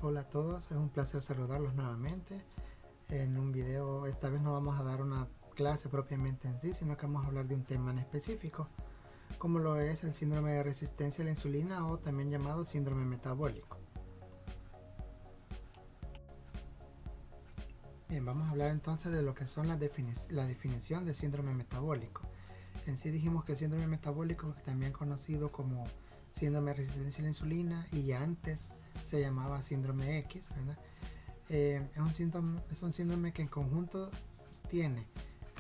Hola a todos, es un placer saludarlos nuevamente en un video. Esta vez no vamos a dar una clase propiamente en sí, sino que vamos a hablar de un tema en específico, como lo es el síndrome de resistencia a la insulina, o también llamado síndrome metabólico. Bien, vamos a hablar entonces de lo que son la definición de síndrome metabólico. En sí dijimos que el síndrome metabólico, también conocido como síndrome de resistencia a la insulina, y ya antes se llamaba síndrome X, ¿verdad? Es un síndrome que en conjunto tiene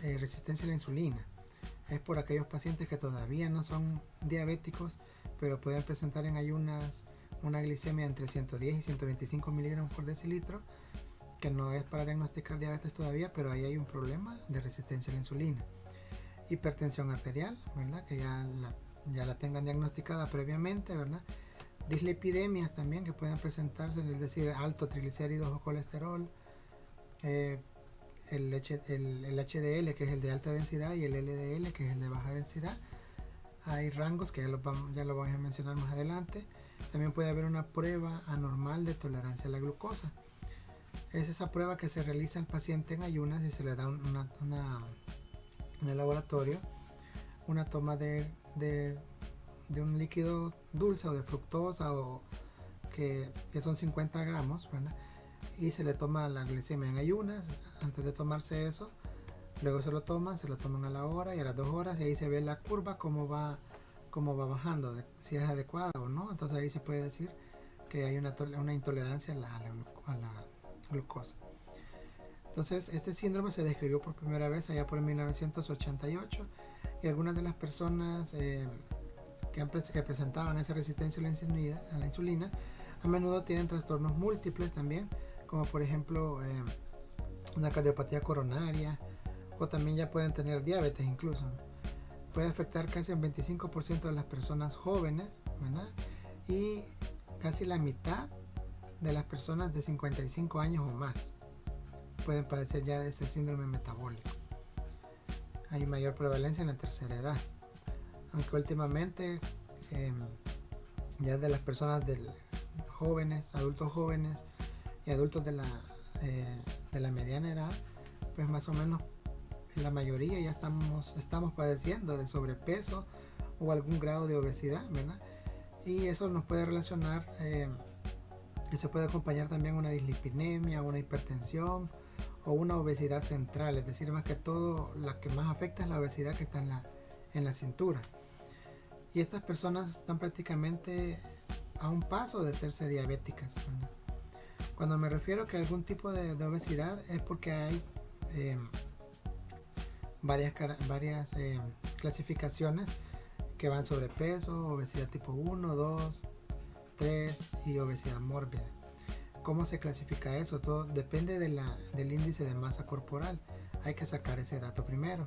resistencia a la insulina. Es por aquellos pacientes que todavía no son diabéticos, pero pueden presentar en ayunas una glicemia entre 110 y 125 miligramos por decilitro, que no es para diagnosticar diabetes todavía, pero ahí hay un problema de resistencia a la insulina. Hipertensión arterial, ¿verdad? Que ya la tengan diagnosticada previamente, ¿verdad? Dislipidemias también que pueden presentarse, es decir, alto triglicéridos o colesterol, el HDL, que es el de alta densidad, y el LDL, que es el de baja densidad. Hay rangos que ya lo vamos a mencionar más adelante. También puede haber una prueba anormal de tolerancia a la glucosa. Es esa prueba que se realiza al paciente en ayunas y se le da en el laboratorio una toma de un líquido dulce o de fructosa, o que son 50 gramos, ¿verdad? Y se le toma la glicemia en ayunas. Antes de tomarse eso, luego se lo toman a la hora y a las 2 horas, y ahí se ve la curva cómo va bajando, si es adecuada o no. Entonces ahí se puede decir que hay una intolerancia a la glucosa. Entonces este síndrome se describió por primera vez allá por 1988, y algunas de las personas que presentaban esa resistencia a la insulina a menudo tienen trastornos múltiples también, como por ejemplo una cardiopatía coronaria, o también ya pueden tener diabetes incluso. Puede afectar casi el 25% de las personas jóvenes, ¿verdad? Y casi la mitad de las personas de 55 años o más pueden padecer ya de este síndrome metabólico. Hay mayor prevalencia en la tercera edad, aunque últimamente ya de las personas jóvenes, adultos jóvenes y adultos de la mediana edad, pues más o menos la mayoría ya estamos padeciendo de sobrepeso o algún grado de obesidad, ¿verdad? Y eso nos puede relacionar y se puede acompañar también una dislipidemia, una hipertensión o una obesidad central, es decir, más que todo la que más afecta es la obesidad que está en la cintura. Y estas personas están prácticamente a un paso de hacerse diabéticas, ¿verdad? Cuando me refiero que algún tipo de obesidad es porque hay varias clasificaciones que van: sobrepeso, obesidad tipo 1, 2, 3 y obesidad mórbida. ¿Cómo se clasifica eso? Todo depende del índice de masa corporal. Hay que sacar ese dato primero.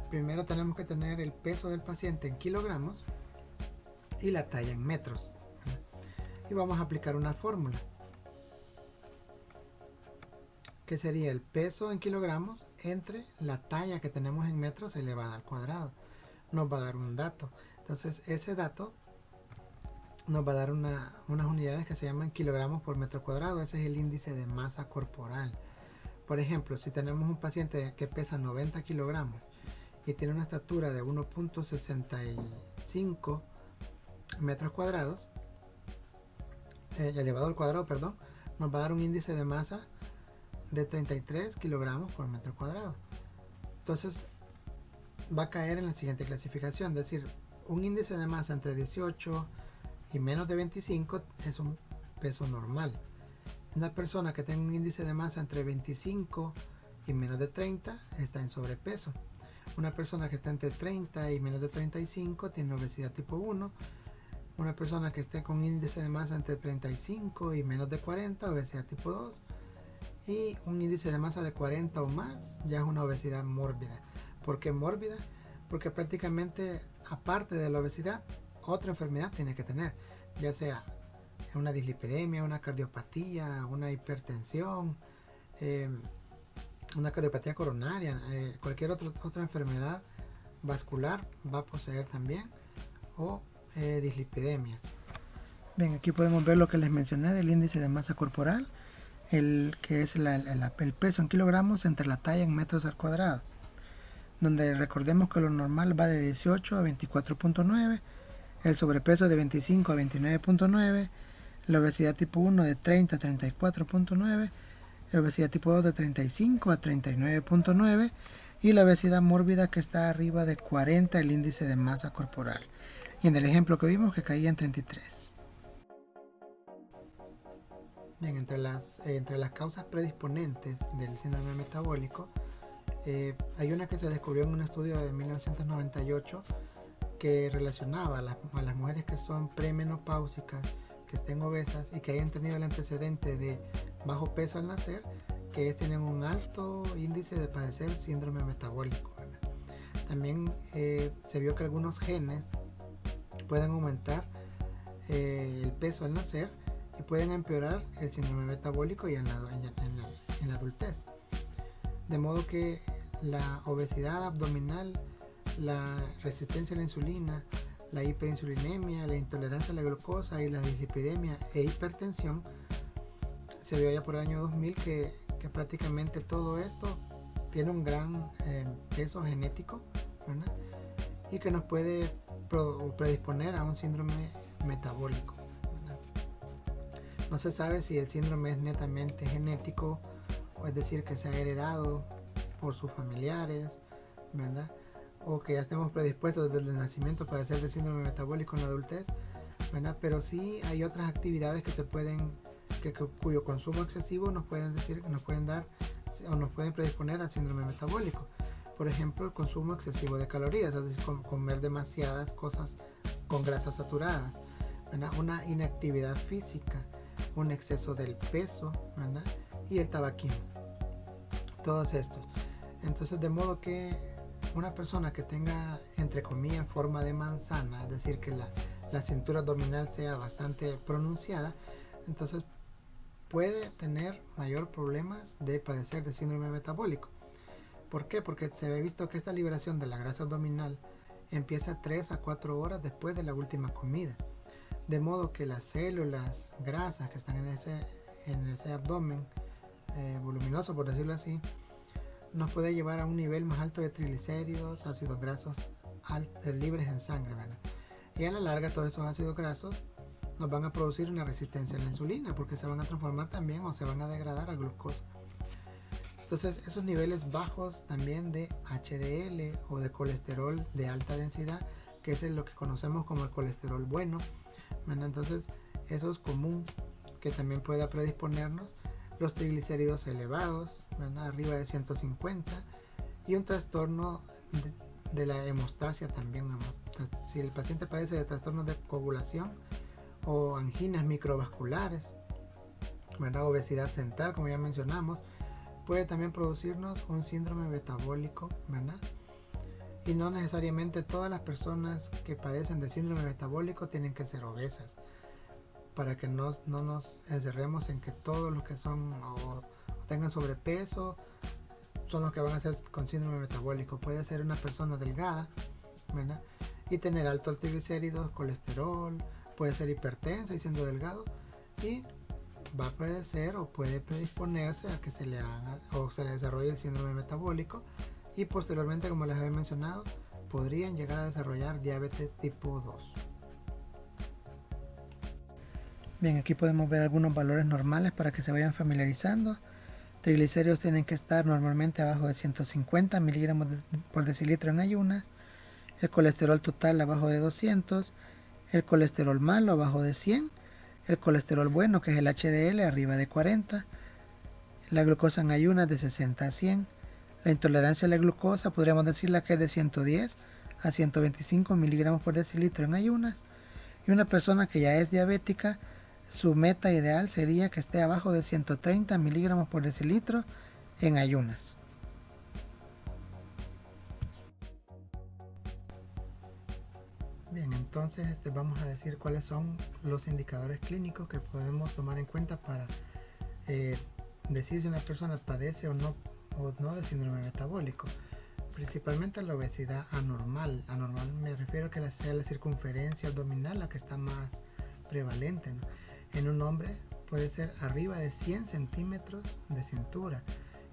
Primero tenemos que tener el peso del paciente en kilogramos y la talla en metros. Y vamos a aplicar una fórmula, que sería el peso en kilogramos entre la talla que tenemos en metros elevada al cuadrado. Nos va a dar un dato. Entonces ese dato nos va a dar unas unidades que se llaman kilogramos por metro cuadrado. Ese es el índice de masa corporal. Por ejemplo, si tenemos un paciente que pesa 90 kilogramos y tiene una estatura de 1.65 metros cuadrados, elevado al cuadrado, perdón, nos va a dar un índice de masa de 33 kilogramos por metro cuadrado. Entonces va a caer en la siguiente clasificación, es decir, un índice de masa entre 18 y menos de 25 es un peso normal. Una persona que tenga un índice de masa entre 25 y menos de 30 está en sobrepeso. Una persona que está entre 30 y menos de 35 tiene obesidad tipo 1. Una persona que esté con un índice de masa entre 35 y menos de 40, obesidad tipo 2. Y un índice de masa de 40 o más ya es una obesidad mórbida. ¿Por qué mórbida? Porque prácticamente, aparte de la obesidad, otra enfermedad tiene que tener, ya sea una dislipidemia, una cardiopatía, una hipertensión, una cardiopatía coronaria, cualquier otra enfermedad vascular va a poseer también, o dislipidemias. Bien, aquí podemos ver lo que les mencioné del índice de masa corporal, que es el peso en kilogramos entre la talla en metros al cuadrado, donde recordemos que lo normal va de 18 a 24.9, el sobrepeso de 25 a 29.9, la obesidad tipo 1 de 30 a 34.9, la obesidad tipo 2 de 35 a 39.9 y la obesidad mórbida que está arriba de 40 el índice de masa corporal. Y en el ejemplo que vimos que caía en 33. Bien, entre las causas predisponentes del síndrome metabólico, hay una que se descubrió en un estudio de 1998 que relacionaba a las mujeres que son premenopáusicas, que estén obesas y que hayan tenido el antecedente de bajo peso al nacer, que tienen un alto índice de padecer síndrome metabólico, ¿verdad? También se vio que algunos genes pueden aumentar el peso al nacer y pueden empeorar el síndrome metabólico y en la adultez. De modo que la obesidad abdominal, la resistencia a la insulina, la hiperinsulinemia, la intolerancia a la glucosa y la dislipidemia e hipertensión, se vio ya por el año 2000 que prácticamente todo esto tiene un gran peso genético, ¿verdad? Y que nos puede predisponer a un síndrome metabólico, ¿verdad? No se sabe si el síndrome es netamente genético, o es decir, que se ha heredado por sus familiares, ¿verdad? O que ya estemos predispuestos desde el nacimiento para padecer de síndrome metabólico en la adultez, ¿verdad? Pero sí hay otras actividades cuyo consumo excesivo nos pueden dar o nos pueden predisponer al síndrome metabólico. Por ejemplo, el consumo excesivo de calorías, es decir, comer demasiadas cosas con grasas saturadas, ¿verdad? Una inactividad física, un exceso del peso, ¿verdad? Y el tabaquismo. Todos estos. Entonces, de modo que una persona que tenga, entre comillas, forma de manzana, es decir, que la cintura abdominal sea bastante pronunciada, entonces puede tener mayor problemas de padecer de síndrome metabólico. ¿Por qué? Porque se ha visto que esta liberación de la grasa abdominal empieza 3 a 4 horas después de la última comida. De modo que las células grasas que están en ese abdomen voluminoso, por decirlo así, nos puede llevar a un nivel más alto de triglicéridos, ácidos grasos libres en sangre, ¿verdad? Y a la larga todos esos ácidos grasos nos van a producir una resistencia a la insulina, porque se van a transformar también o se van a degradar a glucosa. Entonces esos niveles bajos también de HDL o de colesterol de alta densidad, que es lo que conocemos como el colesterol bueno, ¿verdad? Entonces eso es común que también pueda predisponernos. Los triglicéridos elevados, ¿verdad? Arriba de 150, y un trastorno de la hemostasia también. Si el paciente padece de trastornos de coagulación o anginas microvasculares, ¿verdad? Obesidad central, como ya mencionamos, puede también producirnos un síndrome metabólico, ¿verdad? Y no necesariamente todas las personas que padecen de síndrome metabólico tienen que ser obesas, para que no nos encerremos en que todos los que son o tengan sobrepeso son los que van a ser con síndrome metabólico. Puede ser una persona delgada, ¿verdad? Y tener altos triglicéridos, colesterol, puede ser hipertenso y siendo delgado, y va a padecer o puede predisponerse a que se le haga o se le desarrolle el síndrome metabólico, y posteriormente, como les había mencionado, podrían llegar a desarrollar diabetes tipo 2. Bien, aquí podemos ver algunos valores normales para que se vayan familiarizando. Triglicéridos tienen que estar normalmente abajo de 150 miligramos por decilitro en ayunas. El colesterol total abajo de 200. El colesterol malo abajo de 100. El colesterol bueno, que es el HDL, arriba de 40. La glucosa en ayunas de 60 a 100. La intolerancia a la glucosa podríamos decirla que es de 110 a 125 miligramos por decilitro en ayunas. Y una persona que ya es diabética, su meta ideal sería que esté abajo de 130 miligramos por decilitro en ayunas. Bien, entonces vamos a decir cuáles son los indicadores clínicos que podemos tomar en cuenta para decir si una persona padece o no de síndrome metabólico. Principalmente la obesidad anormal. Anormal me refiero a que sea la circunferencia abdominal la que está más prevalente, ¿no? En un hombre puede ser arriba de 100 centímetros de cintura.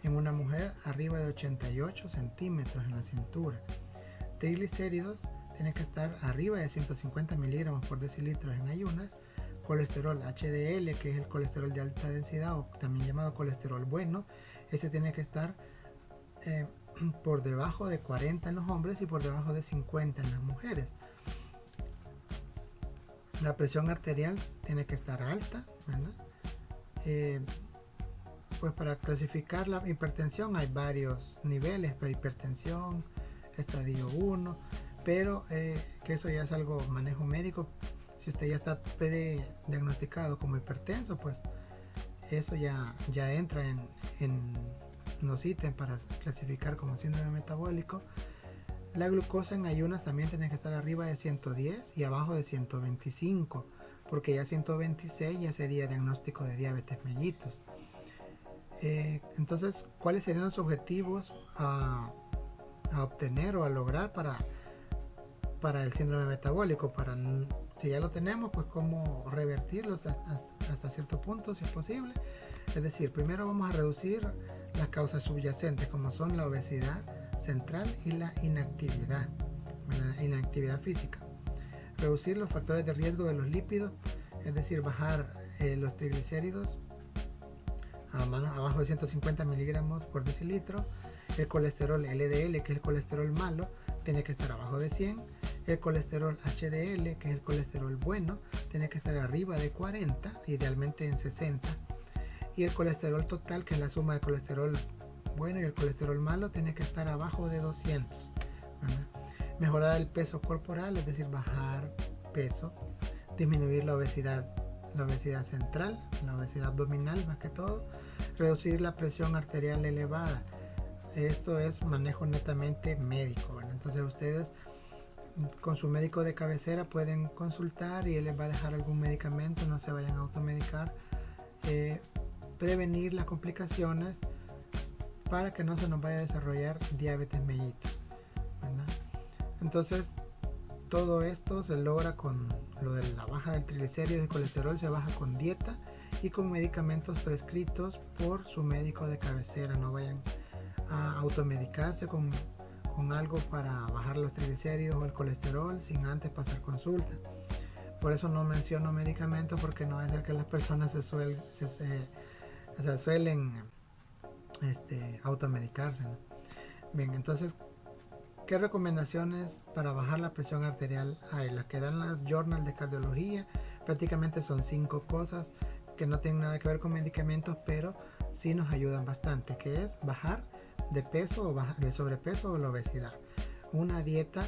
En una mujer arriba de 88 centímetros en la cintura. Triglicéridos tiene que estar arriba de 150 miligramos por decilitro en ayunas. Colesterol HDL, que es el colesterol de alta densidad o también llamado colesterol bueno, ese tiene que estar por debajo de 40 en los hombres y por debajo de 50 en las mujeres. La presión arterial tiene que estar alta, ¿verdad? Pues para clasificar la hipertensión hay varios niveles para hipertensión, estadio 1, pero que eso ya es algo manejo médico. Si usted ya está prediagnosticado como hipertenso, pues eso ya entra en los ítems para clasificar como síndrome metabólico. La glucosa en ayunas también tiene que estar arriba de 110 y abajo de 125, porque ya 126 ya sería diagnóstico de diabetes mellitus. Entonces, ¿cuáles serían los objetivos a obtener o a lograr para el síndrome metabólico? Si ya lo tenemos, pues cómo revertirlos hasta cierto punto, si es posible. Es decir, primero vamos a reducir las causas subyacentes, como son la obesidad central y la inactividad física. Reducir los factores de riesgo de los lípidos, es decir, bajar los triglicéridos abajo de 150 miligramos por decilitro. El colesterol LDL, que es el colesterol malo, tiene que estar abajo de 100. El colesterol HDL, que es el colesterol bueno, tiene que estar arriba de 40, idealmente en 60. Y el colesterol total, que es la suma del colesterol bueno y el colesterol malo, tiene que estar abajo de 200, ¿verdad? Mejorar el peso corporal, es decir, bajar peso. Disminuir la obesidad central, la obesidad abdominal más que todo. Reducir la presión arterial elevada. Esto es manejo netamente médico, ¿verdad? Entonces ustedes con su médico de cabecera pueden consultar y él les va a dejar algún medicamento, no se vayan a automedicar. Prevenir las complicaciones para que no se nos vaya a desarrollar diabetes mellitus, ¿verdad? Entonces todo esto se logra con lo de la baja del triglicéridos y colesterol, se baja con dieta y con medicamentos prescritos por su médico de cabecera. No vayan a automedicarse con algo para bajar los triglicéridos o el colesterol sin antes pasar consulta. Por eso no menciono medicamentos, porque no va a ser que las personas suelen automedicarse, ¿no? Bien, entonces, ¿qué recomendaciones para bajar la presión arterial hay? Las que dan las journal de cardiología prácticamente son 5 cosas que no tienen nada que ver con medicamentos, pero sí nos ayudan bastante, que es bajar de peso o de sobrepeso o la obesidad. Una dieta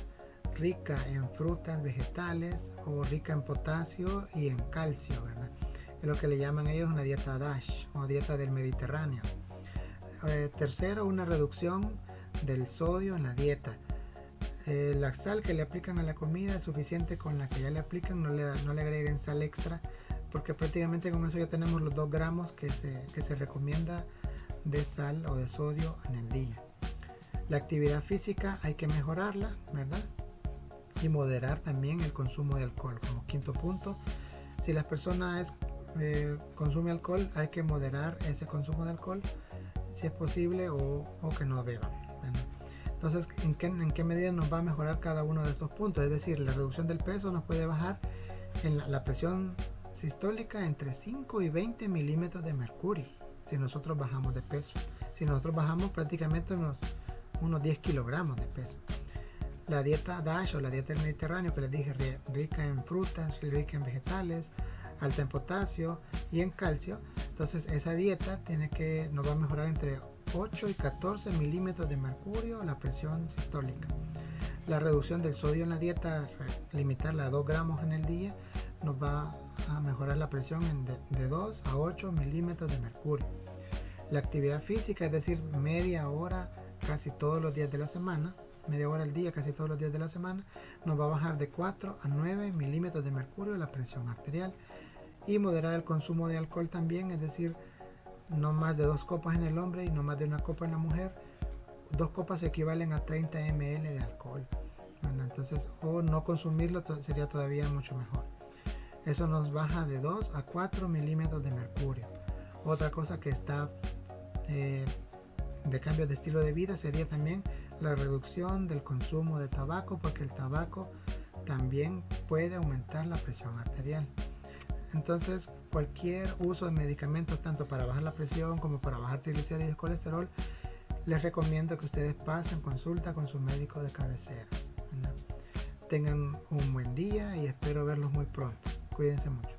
rica en frutas, vegetales o rica en potasio y en calcio, ¿verdad? Es lo que le llaman ellos una dieta DASH o dieta del Mediterráneo. Tercero, una reducción del sodio en la dieta. La sal que le aplican a la comida es suficiente con la que ya le aplican, no le agreguen sal extra, porque prácticamente con eso ya tenemos los 2 gramos que se recomienda de sal o de sodio en el día. La actividad física hay que mejorarla, ¿verdad? Y moderar también el consumo de alcohol. Como quinto punto, si las personas consumen alcohol, hay que moderar ese consumo de alcohol si es posible, o que no beban, ¿verdad? Entonces, ¿en qué medida nos va a mejorar cada uno de estos puntos? Es decir, la reducción del peso nos puede bajar en la presión sistólica entre 5 y 20 milímetros de mercurio si nosotros bajamos de peso. Si nosotros bajamos prácticamente unos 10 kilogramos de peso. La dieta DASH o la dieta del Mediterráneo, que les dije, rica en frutas, rica en vegetales, alta en potasio y en calcio. Entonces esa dieta nos va a mejorar entre 8 y 14 milímetros de mercurio la presión sistólica. La reducción del sodio en la dieta, limitarla a 2 gramos en el día, nos va a mejorar la presión de 2 a 8 milímetros de mercurio. La actividad física, es decir, media hora casi todos los días de la semana, media hora al día casi todos los días de la semana, nos va a bajar de 4 a 9 milímetros de mercurio la presión arterial. Y moderar el consumo de alcohol también, es decir, no más de 2 copas en el hombre y no más de 1 copa en la mujer. 2 copas equivalen a 30 ml de alcohol, ¿verdad? Entonces, o no consumirlo sería todavía mucho mejor. Eso nos baja de 2 a 4 milímetros de mercurio. Otra cosa que está de cambio de estilo de vida sería también la reducción del consumo de tabaco, porque el tabaco también puede aumentar la presión arterial. Entonces, cualquier uso de medicamentos, tanto para bajar la presión como para bajar triglicéridos y colesterol, les recomiendo que ustedes pasen consulta con su médico de cabecera, ¿verdad? Tengan un buen día y espero verlos muy pronto. Cuídense mucho.